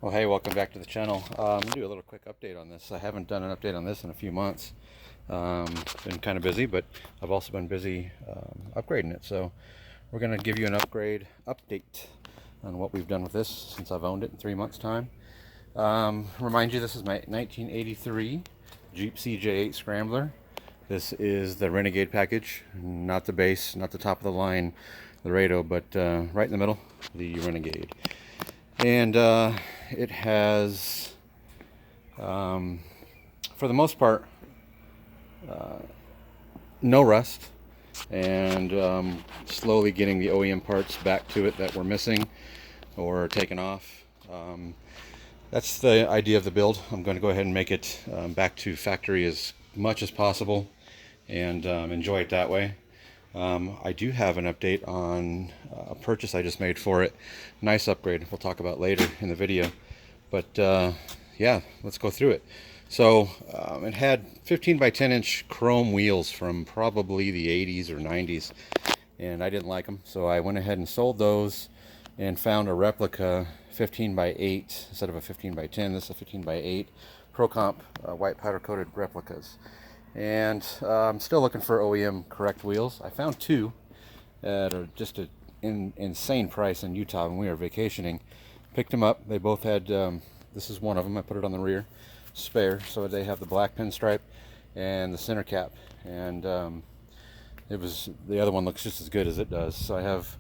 Well, hey, welcome back to the channel. I'm going to do a little quick update on this. I haven't done an update on this in a few months. Been kind of busy, but I've also been busy upgrading it. So we're going to give you an update on what we've done with this since I've owned it in 3 months' time. Remind you, this is my 1983 Jeep CJ8 Scrambler. This is the Renegade package, not the base, not the top of the line Laredo, but right in the middle, the Renegade. And it has, for the most part, no rust, and slowly getting the OEM parts back to it that were missing or taken off. That's the idea of the build. I'm going to go ahead and make it back to factory as much as possible and enjoy it that way. I do have an update on a purchase I just made for it. Nice upgrade we'll talk about later in the video. But yeah, let's go through it. So it had 15 by 10 inch chrome wheels from probably the 80s or 90s. And I didn't like them. So I went ahead and sold those and found a replica 15 by 8 instead of a 15 by 10. This is a 15 by 8 Pro Comp white powder coated replicas. And I'm still looking for OEM correct wheels. I found two at just an insane price in Utah when we were vacationing. Picked them up. They both had, this is one of them. I put it on the rear spare. So they have the black pinstripe and the center cap. And the other one looks just as good as it does. So I have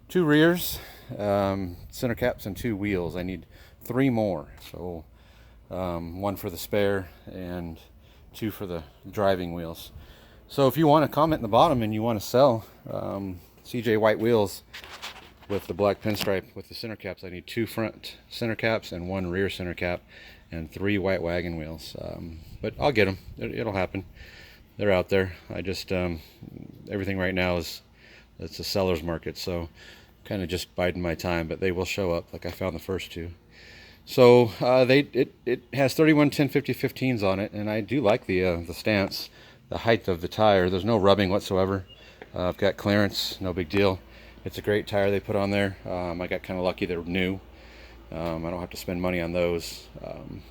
two rears, center caps, and two wheels. I need three more. So one for the spare and two for the driving wheels. So if you want to comment in the bottom and you want to sell CJ white wheels with the black pinstripe with the center caps, I need two front center caps and one rear center cap and three white wagon wheels. But I'll get them. It'll happen. They're out there. I just everything right now it's a seller's market, so kind of just biding my time, but they will show up like I found the first two. So it has 31 1050 15s on it, and I do like the stance, the height of the tire. There's no rubbing whatsoever. I've got clearance, no big deal. It's a great tire they put on there. I got kind of lucky they're new. I don't have to spend money on those,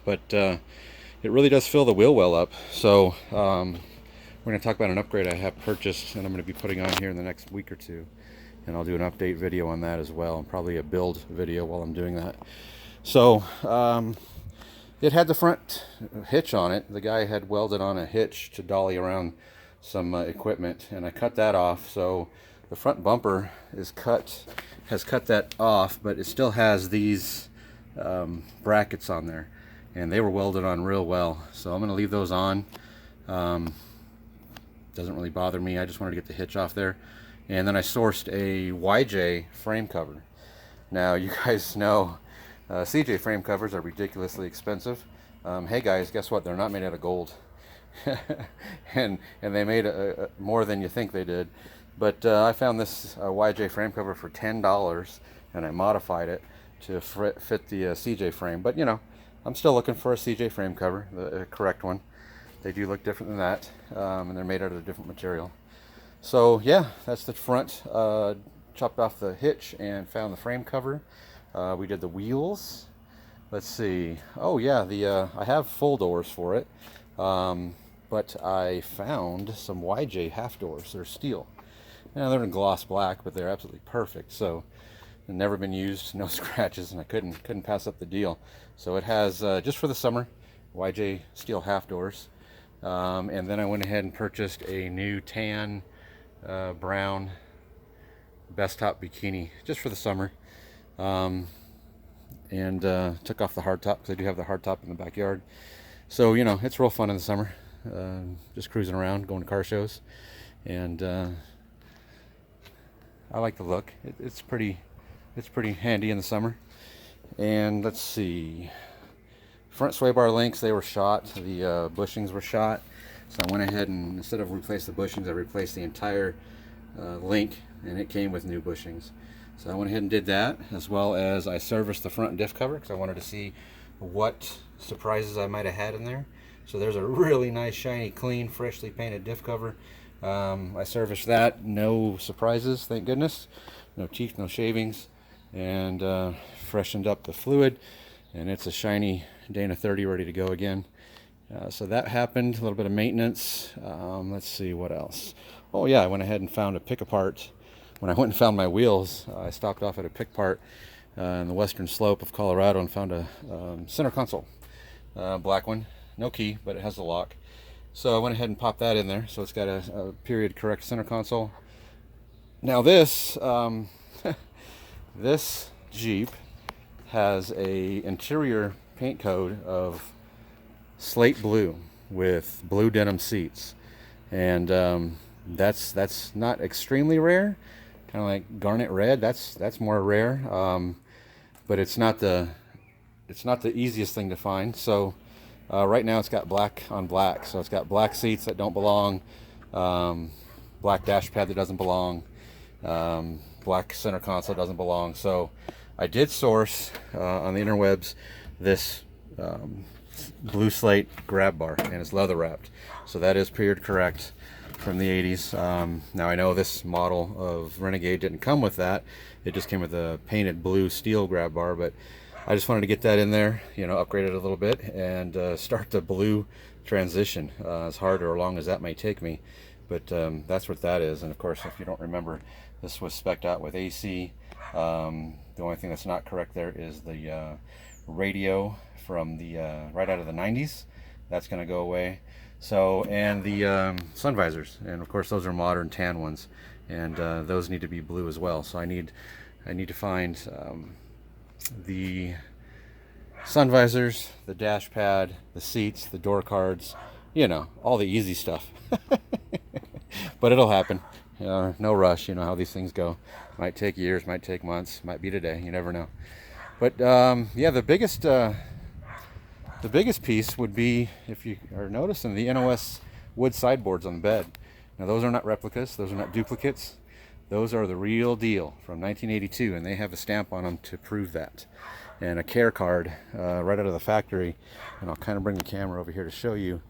but it really does fill the wheel well up. So we're going to talk about an upgrade I have purchased, and I'm going to be putting on here in the next week or two, and I'll do an update video on that as well, and probably a build video while I'm doing that. So it had the front hitch on it. The guy had welded on a hitch to dolly around some equipment, and I cut that off. So the front bumper has cut that off, but it still has these brackets on there, and they were welded on real well. So I'm going to leave those on. Doesn't really bother me. I just wanted to get the hitch off there. And then I sourced a YJ frame cover. Now you guys know CJ frame covers are ridiculously expensive. Hey guys, guess what? They're not made out of gold. and they made more than you think they did. But I found this YJ frame cover for $10, and I modified it to fit the CJ frame. But you know, I'm still looking for a CJ frame cover, the correct one. They do look different than that, and they're made out of a different material. So yeah, that's the front. Chopped off the hitch and found the frame cover. We did the wheels. Let's see. Oh yeah, I have full doors for it, but I found some YJ half doors. They're steel. Now they're in gloss black, but they're absolutely perfect. So they've never been used, no scratches, and I couldn't pass up the deal. So it has just for the summer, YJ steel half doors, and then I went ahead and purchased a new tan brown best top bikini just for the summer. And took off the hardtop because I do have the hardtop in the backyard. So you know, it's real fun in the summer, just cruising around, going to car shows, and I like the look. It's pretty handy in the summer. And let's see, front sway bar links, they were shot. The bushings were shot, so I went ahead and instead of replace the bushings, I replaced the entire link, and it came with new bushings. So I went ahead and did that, as well as I serviced the front diff cover because I wanted to see what surprises I might have had in there. So there's a really nice, shiny, clean, freshly painted diff cover. I serviced that, no surprises, thank goodness. No teeth, no shavings, and freshened up the fluid. and it's a shiny Dana 30 ready to go again. So that happened, a little bit of maintenance. Let's see what else. Oh yeah, I went ahead and found a pick apart. When I went and found my wheels, I stopped off at a pick part in the western slope of Colorado and found a center console, black one, no key, but it has a lock. So I went ahead and popped that in there. So it's got a period correct center console. Now this this Jeep has a interior paint coat of slate blue with blue denim seats, and that's not extremely rare. Kind of like garnet red. That's more rare, but it's not the easiest thing to find. So right now it's got black on black. So it's got black seats that don't belong, black dash pad that doesn't belong, black center console doesn't belong. So I did source on the interwebs this blue slate grab bar, and it's leather wrapped. So that is period correct from the 80s. Now I know this model of Renegade didn't come with that. It just came with a painted blue steel grab bar, but I just wanted to get that in there, you know, upgrade it a little bit and start the blue transition, as hard or long as that may take me. But that's what that is. And of course, if you don't remember, this was spec'd out with AC. The only thing that's not correct there is the radio from the right out of the 90s. That's going to go away. So, and the sun visors, and of course those are modern tan ones, and those need to be blue as well. So I need to find the sun visors, the dash pad, the seats, the door cards, you know, all the easy stuff. But it'll happen. No rush. You know how these things go. Might take years, might take months, might be today. You never know. But yeah, the biggest piece would be, if you are noticing, the NOS wood sideboards on the bed. Now those are not replicas, those are not duplicates. Those are the real deal from 1982, and they have a stamp on them to prove that. And a care card right out of the factory. And I'll kind of bring the camera over here to show you.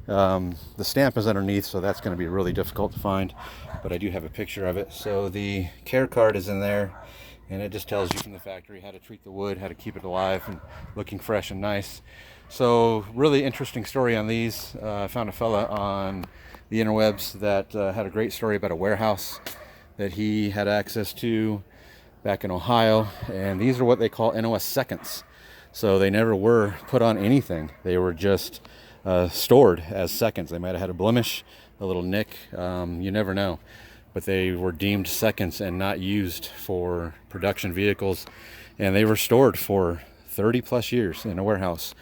The stamp is underneath, so that's going to be really difficult to find, but I do have a picture of it. So the care card is in there, and it just tells you from the factory how to treat the wood, how to keep it alive and looking fresh and nice. So really interesting story on these. I found a fella on the interwebs that had a great story about a warehouse that he had access to back in Ohio, and these are what they call NOS seconds. So they never were put on anything. They were just stored as seconds. They might have had a blemish, a little nick, you never know. But they were deemed seconds and not used for production vehicles, and they were stored for 30 plus years in a warehouse,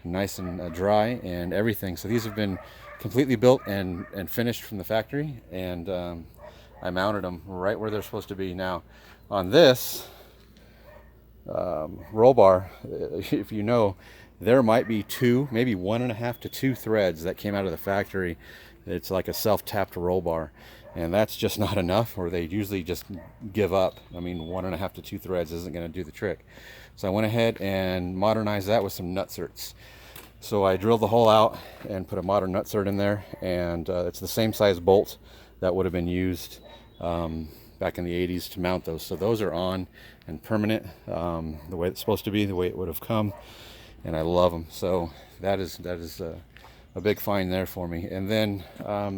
nice and dry and everything. So these have been completely built and finished from the factory, and I mounted them right where they're supposed to be. Now on this roll bar, if you know, there might be two, maybe 1.5 to 2 threads that came out of the factory. It's like a self-tapped roll bar, and that's just not enough, or they usually just give up. I mean, 1.5 to 2 threads isn't going to do the trick. So I went ahead and modernized that with some nutserts. So I drilled the hole out and put a modern nutsert in there, and it's the same size bolt that would have been used back in the 80s to mount those. So those are on and permanent, the way it's supposed to be, the way it would have come, and I love them. So that is a big find there for me. And then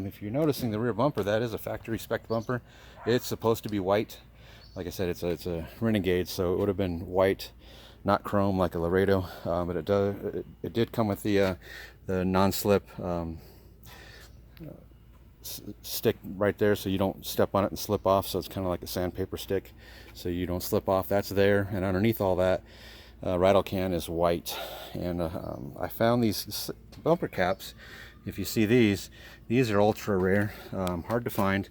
if you're noticing the rear bumper, that is a factory spec bumper. It's supposed to be white. Like I said, it's a Renegade, so it would have been white, not chrome like a Laredo, but it did come with the non-slip stick right there, so you don't step on it and slip off. So it's kind of like a sandpaper stick, so you don't slip off. That's there, and underneath all that, rattle can is white. And I found these bumper caps. If you see these are ultra rare, hard to find.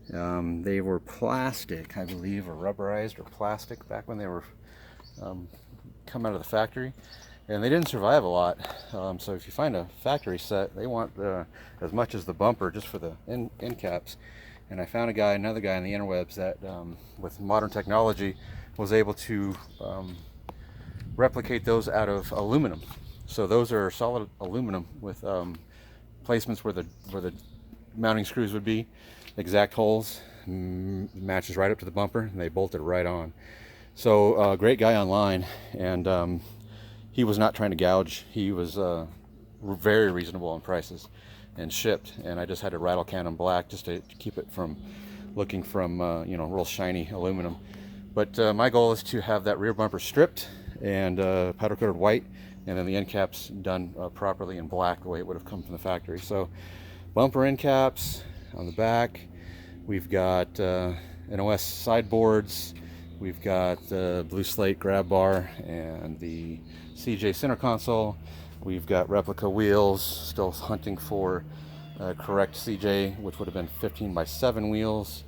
They were plastic, I believe, or rubberized or plastic back when they were come out of the factory, and they didn't survive a lot. So if you find a factory set, they want as much as the bumper just for the end caps. And I found another guy on the interwebs that with modern technology was able to replicate those out of aluminum. So those are solid aluminum with placements where the mounting screws would be, exact holes, matches right up to the bumper, and they bolted right on. So great guy online, and he was not trying to gouge. He was very reasonable on prices and shipped, and I just had to rattle can them black just to keep it from looking from you know, real shiny aluminum. But my goal is to have that rear bumper stripped and powder coated white, and then the end caps done properly in black the way it would have come from the factory. So bumper end caps on the back. We've got NOS sideboards. We've got the blue slate grab bar and the CJ center console. We've got replica wheels, still hunting for correct CJ, which would have been 15x7 wheels.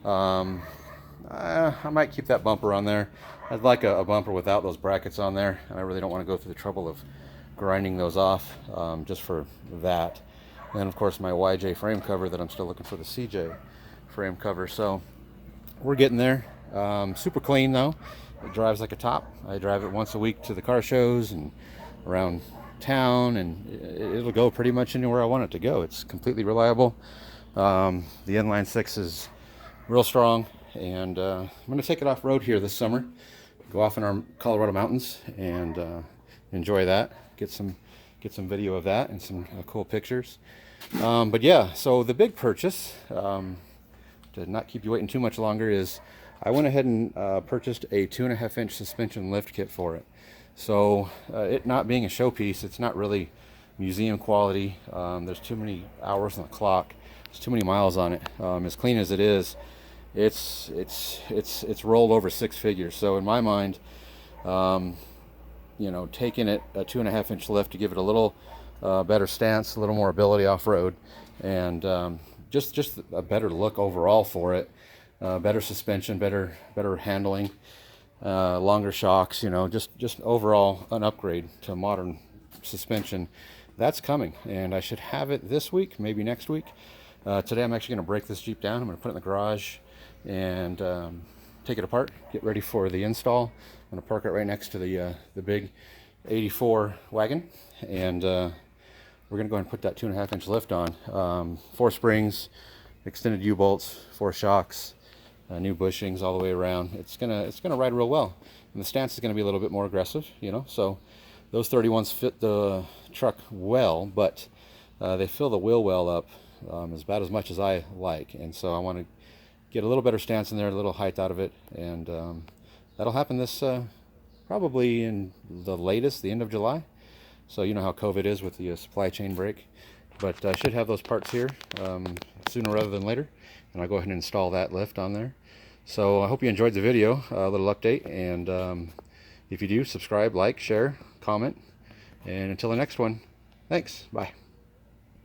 I might keep that bumper on there. I'd like a bumper without those brackets on there, and I really don't want to go through the trouble of grinding those off just for that. And then of course my YJ frame cover that I'm still looking for the CJ frame cover. So we're getting there. Super clean though. It drives like a top. I drive it once a week to the car shows and around town, and it'll go pretty much anywhere I want it to go. It's completely reliable. The inline 6 is real strong, and I'm going to take it off road here this summer, go off in our Colorado mountains and enjoy that, get some video of that and some cool pictures. But yeah, so the big purchase, to not keep you waiting too much longer, is I went ahead and purchased a 2.5-inch suspension lift kit for it. So it not being a showpiece, it's not really museum quality. There's too many hours on the clock. There's too many miles on it. As clean as it is, it's rolled over 6 figures. So in my mind, you know, taking it a 2.5-inch lift to give it a little better stance, a little more ability off-road, and just a better look overall for it. Better suspension, better handling, longer shocks, you know, just overall an upgrade to modern suspension. That's coming, and I should have it this week, maybe next week. Today I'm actually going to break this Jeep down. I'm going to put it in the garage and take it apart, get ready for the install. I'm going to park it right next to the big 84 wagon, and we're going to go ahead and put that 2.5-inch lift on. 4 springs, extended U-bolts, 4 shocks, new bushings all the way around. It's gonna ride real well, and the stance is going to be a little bit more aggressive, you know. So those 31s fit the truck well, but they fill the wheel well up about as much as I like, and so I want to get a little better stance in there, a little height out of it, and that'll happen this probably in the latest, the end of July. So you know how COVID is with the supply chain break, but I should have those parts here sooner rather than later, and I'll go ahead and install that lift on there. So I hope you enjoyed the video, a little update, and if you do, subscribe, like, share, comment, and until the next one, thanks, bye.